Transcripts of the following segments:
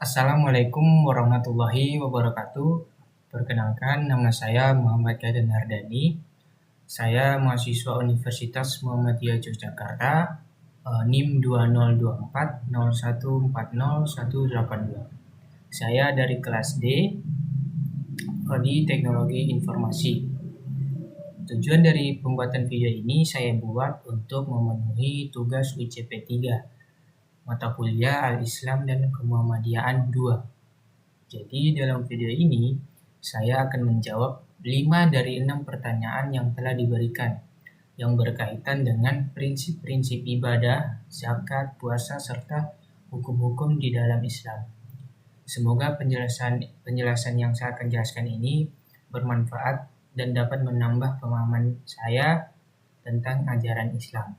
Assalamualaikum warahmatullahi wabarakatuh. Perkenalkan, nama saya Muhammad Kaden Hardani. Saya mahasiswa Universitas Muhammadiyah Yogyakarta, NIM 202401408182. Saya dari kelas D, Prodi Teknologi Informasi. Tujuan dari pembuatan video ini saya buat untuk memenuhi tugas UJP 3, mata kuliah Al-Islam dan Kemuhammadiyaan 2. Jadi dalam video ini saya akan menjawab 5 dari 6 pertanyaan yang telah diberikan yang berkaitan dengan prinsip-prinsip ibadah, zakat, puasa, serta hukum-hukum di dalam Islam. Semoga penjelasan yang saya akan jelaskan ini bermanfaat dan dapat menambah pemahaman saya tentang ajaran Islam.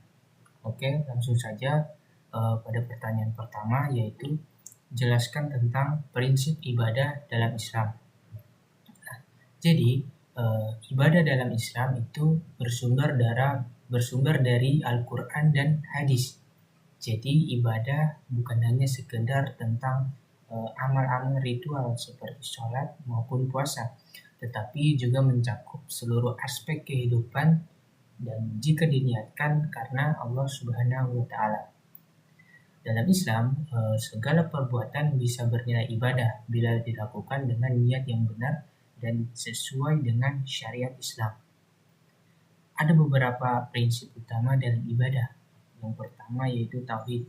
Oke, langsung saja pada pertanyaan pertama, yaitu jelaskan tentang prinsip ibadah dalam Islam. Jadi, ibadah dalam Islam itu bersumber dari Al-Quran dan hadis. Jadi, ibadah bukan hanya sekedar tentang amal-amal ritual seperti sholat maupun puasa, tetapi juga mencakup seluruh aspek kehidupan dan jika diniatkan karena Allah Subhanahu wa Ta'ala. Dalam Islam, segala perbuatan bisa bernilai ibadah bila dilakukan dengan niat yang benar dan sesuai dengan syariat Islam. Ada beberapa prinsip utama dalam ibadah. Yang pertama yaitu tauhid,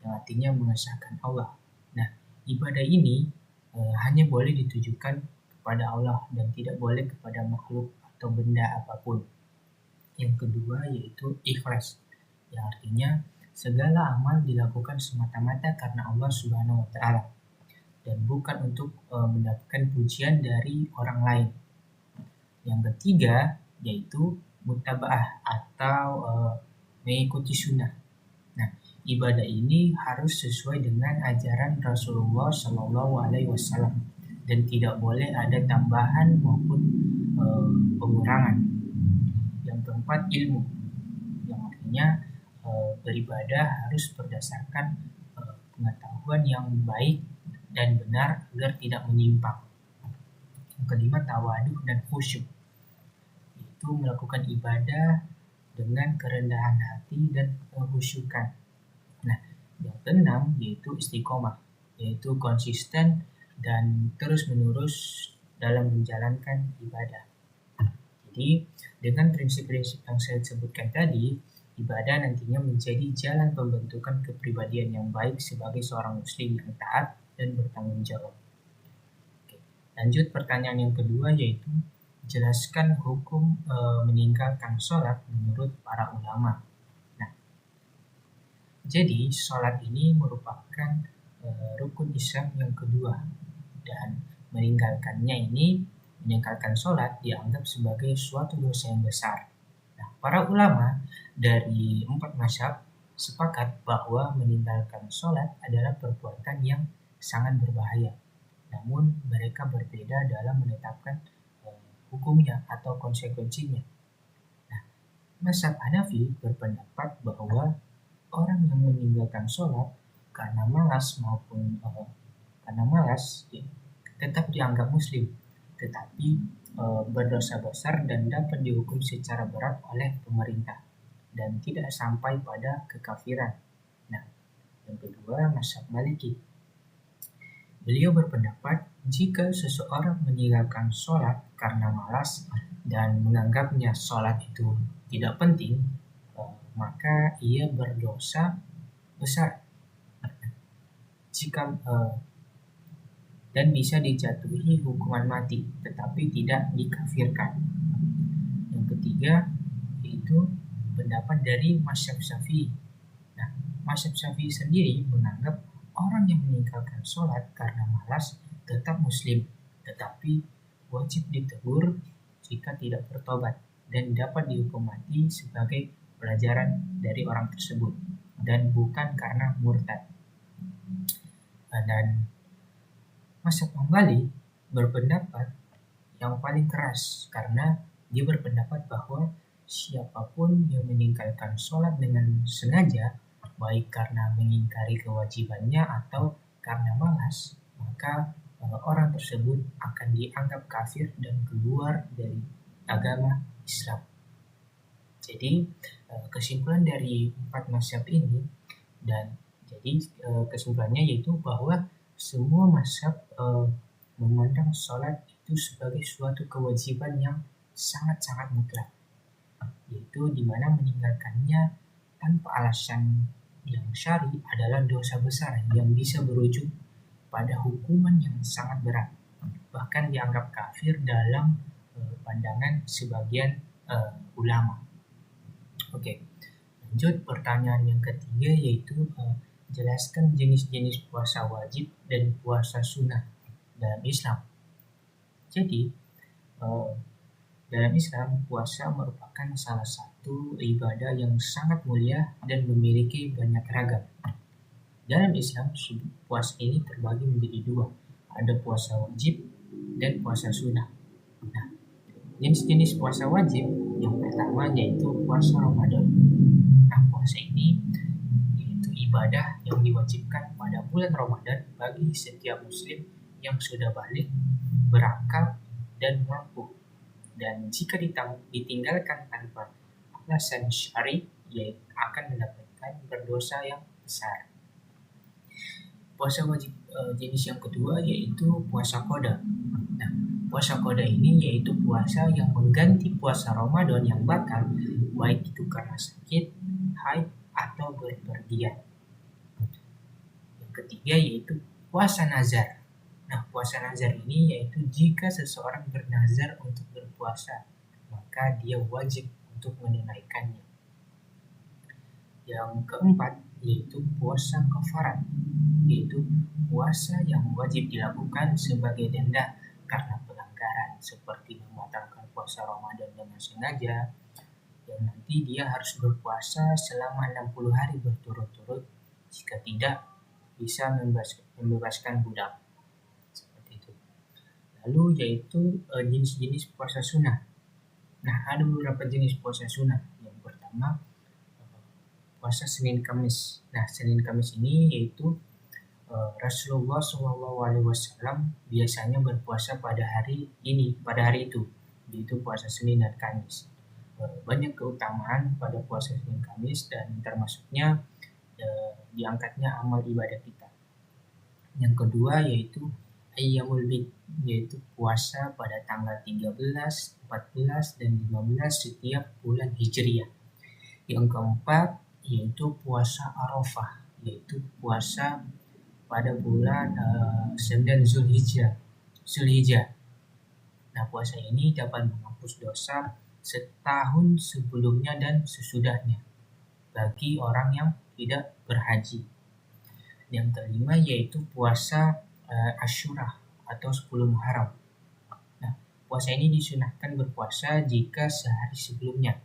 yang artinya mengesahkan Allah. Nah, ibadah ini hanya boleh ditujukan kepada Allah dan tidak boleh kepada makhluk atau benda apapun. Yang kedua yaitu ikhlas, yang artinya segala amal dilakukan semata-mata karena Allah Subhanahu wa Ta'ala dan bukan untuk mendapatkan pujian dari orang lain. Yang ketiga yaitu mutaba'ah atau mengikuti sunnah. Nah, ibadah ini harus sesuai dengan ajaran Rasulullah Shallallahu Alaihi Wasallam dan tidak boleh ada tambahan maupun pengurangan. Yang keempat ilmu, yang artinya beribadah harus berdasarkan pengetahuan yang baik dan benar agar tidak menyimpang. Yang kelima tawadhu dan khusyuk, yaitu melakukan ibadah dengan kerendahan hati dan kekhusyukan. Nah, yang keenam yaitu istiqomah, yaitu konsisten dan terus-menerus dalam menjalankan ibadah. Jadi, dengan prinsip-prinsip yang saya sebutkan tadi, ibadah nantinya menjadi jalan pembentukan kepribadian yang baik sebagai seorang muslim yang taat dan bertanggung jawab. Oke. Lanjut pertanyaan yang kedua yaitu jelaskan hukum meninggalkan sholat menurut para ulama. Nah, jadi sholat ini merupakan rukun Islam yang kedua dan meninggalkan sholat dianggap sebagai suatu dosa yang besar. Nah, para ulama dari 4 mazhab sepakat bahwa meninggalkan sholat adalah perbuatan yang sangat berbahaya. Namun mereka berbeda dalam menetapkan hukumnya atau konsekuensinya. Nah, mazhab Hanafi berpendapat bahwa orang yang meninggalkan sholat karena malas tetap dianggap muslim, tetapi berdosa besar dan dapat dihukum secara berat oleh pemerintah dan tidak sampai pada kekafiran. Nah, yang kedua mazhab Maliki. Beliau berpendapat jika seseorang meninggalkan sholat karena malas dan menganggapnya sholat itu tidak penting, maka ia berdosa besar dan bisa dijatuhi hukuman mati, tetapi tidak dikafirkan. Yang ketiga yaitu pendapat dari mazhab Syafi'i. Nah, mazhab Syafi'i sendiri menganggap orang yang meninggalkan sholat karena malas tetap muslim, tetapi wajib ditegur jika tidak bertobat dan dapat dihukum mati sebagai pelajaran dari orang tersebut dan bukan karena murtad. Dan mazhab Hambali berpendapat yang paling keras karena dia berpendapat bahwa siapapun yang meninggalkan sholat dengan sengaja, baik karena mengingkari kewajibannya atau karena malas, maka orang tersebut akan dianggap kafir dan keluar dari agama Islam. Jadi kesimpulan dari 4 mazhab ini, dan jadi kesimpulannya yaitu bahwa semua mazhab memandang sholat itu sebagai suatu kewajiban yang sangat-sangat mutlak, yaitu di mana meninggalkannya tanpa alasan yang syar'i adalah dosa besar yang bisa berujung pada hukuman yang sangat berat, bahkan dianggap kafir dalam pandangan sebagian ulama. Oke, lanjut pertanyaan yang ketiga yaitu jelaskan jenis-jenis puasa wajib dan puasa sunnah dalam Islam. Jadi dalam Islam, puasa merupakan salah satu ibadah yang sangat mulia dan memiliki banyak ragam. Dalam Islam, puasa ini terbagi menjadi dua. Ada puasa wajib dan puasa sunnah. Nah, jenis-jenis puasa wajib yang pertama yaitu puasa Ramadan. Nah, puasa ini yaitu ibadah yang diwajibkan pada bulan Ramadan bagi setiap muslim yang sudah balik, berakal, dan mampu. Dan jika ditinggalkan tanpa alasan syar'i, ia akan mendapatkan berdosa yang besar. Puasa wajib jenis yang kedua yaitu puasa qada. Nah, puasa qada ini yaitu puasa yang mengganti puasa Ramadan yang batal, baik itu karena sakit, haid, atau berpergian. Yang ketiga yaitu puasa nazar. Nah, puasa nazar ini yaitu jika seseorang bernazar untuk berpuasa, maka dia wajib untuk menunaikannya. Yang keempat yaitu puasa kafarat, yaitu puasa yang wajib dilakukan sebagai denda karena pelanggaran, seperti membatalkan puasa Ramadan dengan sengaja, yang nanti dia harus berpuasa selama 60 hari berturut-turut, jika tidak bisa membebaskan budak. Lalu yaitu jenis-jenis puasa sunnah. Nah, ada beberapa jenis puasa sunnah. Yang pertama, puasa Senin Kamis. Nah, Senin Kamis ini yaitu Rasulullah SAW biasanya berpuasa pada hari itu, yaitu puasa Senin dan Kamis. Banyak keutamaan pada puasa Senin Kamis dan termasuknya diangkatnya amal ibadah kita. Yang kedua yaitu Ayyamul Bid, yaitu puasa pada tanggal 13, 14, dan 15 setiap bulan Hijriah. Yang keempat yaitu puasa Arafah, yaitu puasa pada bulan 9 Zulhijjah. Nah, puasa ini dapat menghapus dosa setahun sebelumnya dan sesudahnya bagi orang yang tidak berhaji. Yang kelima yaitu puasa Asyura atau 10 Muharram. Nah, puasa ini disunahkan berpuasa jika sehari sebelumnya.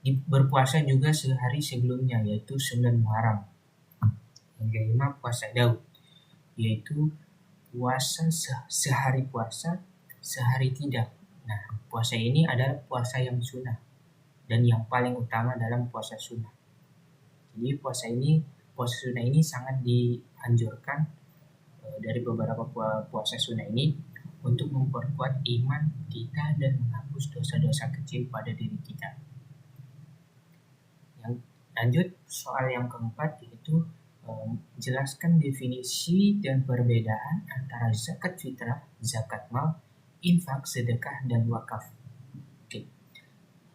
Berpuasa juga sehari sebelumnya, yaitu 9 Muharram. Yang kelima puasa Daud, yaitu puasa sehari puasa, sehari tidak. Nah, puasa ini adalah puasa yang sunnah dan yang paling utama dalam puasa sunnah. Jadi puasa sunnah ini sangat dianjurkan dari beberapa puasa sunnah ini untuk memperkuat iman kita dan menghapus dosa-dosa kecil pada diri kita. Yang lanjut, soal yang keempat yaitu jelaskan definisi dan perbedaan antara zakat fitrah, zakat mal, infak, sedekah, dan wakaf. Oke.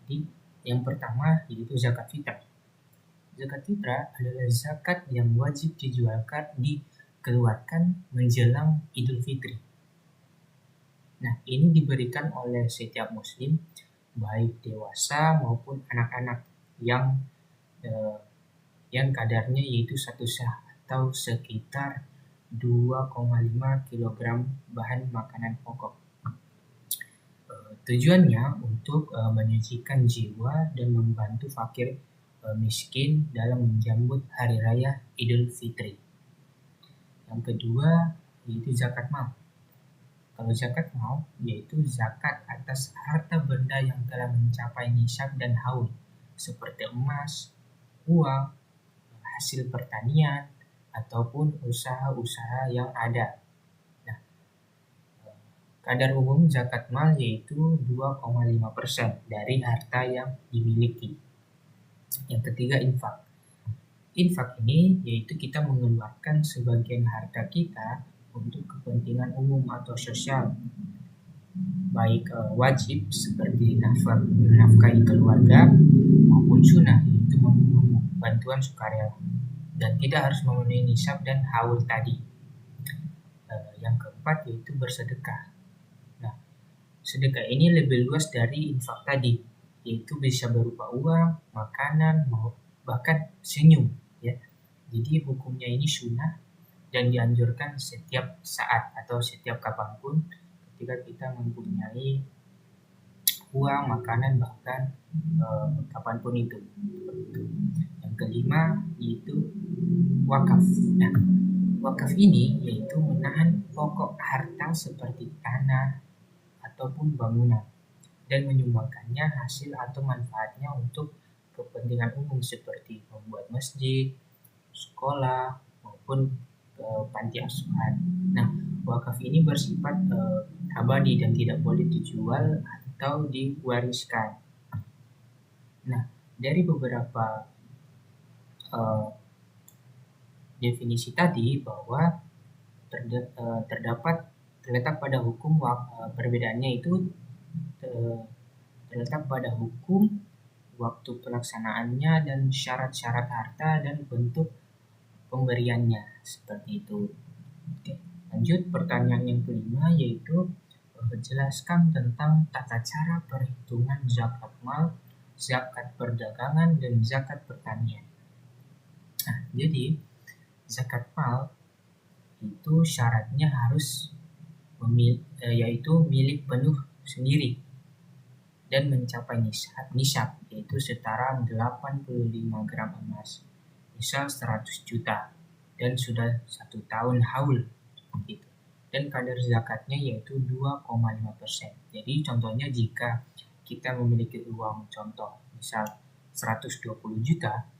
Jadi yang pertama yaitu zakat fitrah. Zakat fitrah adalah zakat yang wajib dikeluarkan menjelang Idul Fitri. Nah, ini diberikan oleh setiap muslim, baik dewasa maupun anak-anak yang kadarnya yaitu 1 sah atau sekitar 2,5 kg bahan makanan pokok. Tujuannya untuk menyucikan jiwa dan membantu fakir miskin dalam menjambut hari raya Idul Fitri. Yang kedua yaitu zakat mal. Kalau zakat mal yaitu zakat atas harta benda yang telah mencapai nisab dan haul, seperti emas, uang, hasil pertanian, ataupun usaha-usaha yang ada. Nah, Kadar umum zakat mal yaitu 2,5% dari harta yang dimiliki. Yang ketiga, infak. Infak ini yaitu kita mengeluarkan sebagian harta kita untuk kepentingan umum atau sosial, baik wajib seperti menafkahi keluarga maupun sunnah yaitu bantuan sukarela, dan tidak harus memenuhi nisab dan haul tadi. Yang keempat yaitu bersedekah. Nah, sedekah ini lebih luas dari infak tadi, yaitu bisa berupa uang, makanan, bahkan senyum, ya. Jadi hukumnya ini sunnah dan dianjurkan setiap saat atau setiap kapanpun ketika kita mempunyai uang, makanan, bahkan kapanpun itu. Yang kelima yaitu wakaf. Nah, wakaf ini yaitu menahan pokok harta seperti tanah ataupun bangunan dan menyumbangkannya hasil atau manfaatnya untuk kepentingan umum seperti membuat masjid, sekolah, maupun panti asuhan. Nah, wakaf ini bersifat abadi dan tidak boleh dijual atau diwariskan. Nah, dari beberapa definisi tadi bahwa terletak pada hukum perbedaannya itu terletak pada hukum, waktu pelaksanaannya, dan syarat-syarat harta dan bentuk pemberiannya, seperti itu. Oke, lanjut pertanyaan yang kelima yaitu jelaskan tentang tata cara perhitungan zakat mal, zakat perdagangan, dan zakat pertanian. Nah, jadi zakat mal itu syaratnya harus yaitu milik penuh sendiri dan mencapai nisab yaitu setara 85 gram emas, misal 100 juta, dan sudah 1 tahun haul gitu. Dan kadar zakatnya yaitu 2,5%. Jadi contohnya jika kita memiliki uang contoh misal 120 juta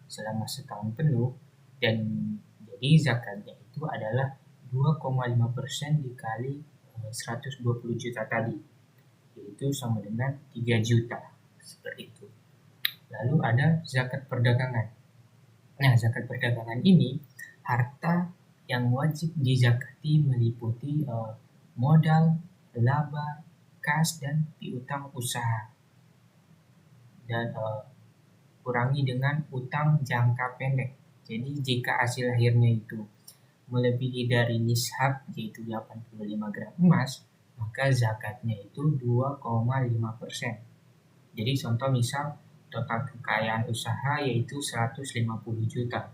selama setahun penuh, dan jadi zakatnya itu adalah 2,5% dikali 120 juta tadi, yaitu sama dengan 3 juta, seperti itu. Lalu ada zakat perdagangan. Nah, zakat perdagangan ini harta yang wajib dizakati meliputi modal, laba, kas, dan piutang usaha. Dan kurangi dengan utang jangka pendek. Jadi jika hasil akhirnya itu melebihi dari nishab yaitu 85 gram emas, maka zakatnya itu 2,5%. Jadi contoh misal total kekayaan usaha yaitu 150 juta.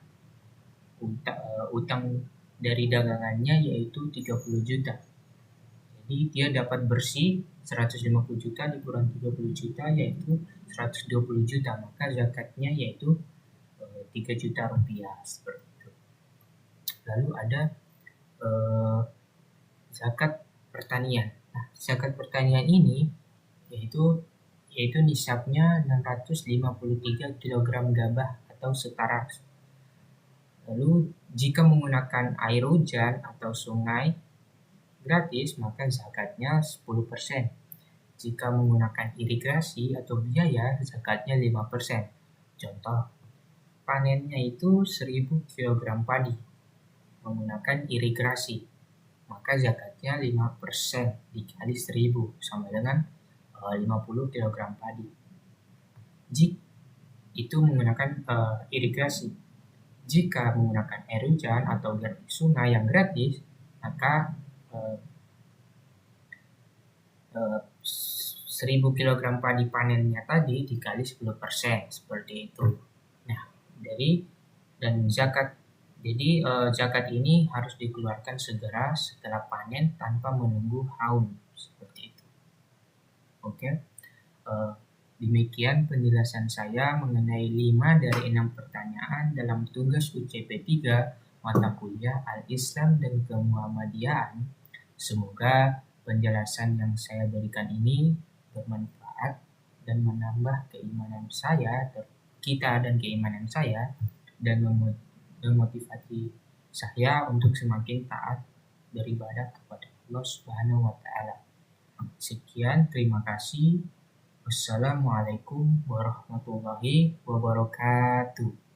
Utang dari dagangannya yaitu 30 juta. Jadi dia dapat bersih 150 juta dikurang 30 juta yaitu 120 juta, maka zakatnya yaitu 3 juta rupiah, seperti itu. Lalu ada zakat pertanian. Nah, zakat pertanian ini yaitu nisabnya 653 kg gabah atau setara. Lalu jika menggunakan air hujan atau sungai gratis, maka zakatnya 10%. Jika menggunakan irigasi atau biaya, zakatnya 5%. Contoh, panennya itu 1000 kg padi menggunakan irigasi, maka zakatnya 5% dikali 1000 sama dengan 50 kg padi. Jika itu menggunakan irigasi. Jika menggunakan air hujan atau sungai yang gratis, maka 1000 kg padi panennya tadi dikali 10%, seperti itu. Nah, zakat ini harus dikeluarkan segera setelah panen tanpa menunggu haul, seperti itu. Oke. Demikian penjelasan saya mengenai 5 dari 6 pertanyaan dalam tugas UCP 3 mata kuliah Al-Islam dan Kemuhammadiyaan. Semoga penjelasan yang saya berikan ini bermanfaat dan menambah keimanan kita dan keimanan saya, dan memotivasi saya untuk semakin taat beribadah kepada Allah Subhanahu wa taala. Sekian, terima kasih. Wassalamualaikum warahmatullahi wabarakatuh.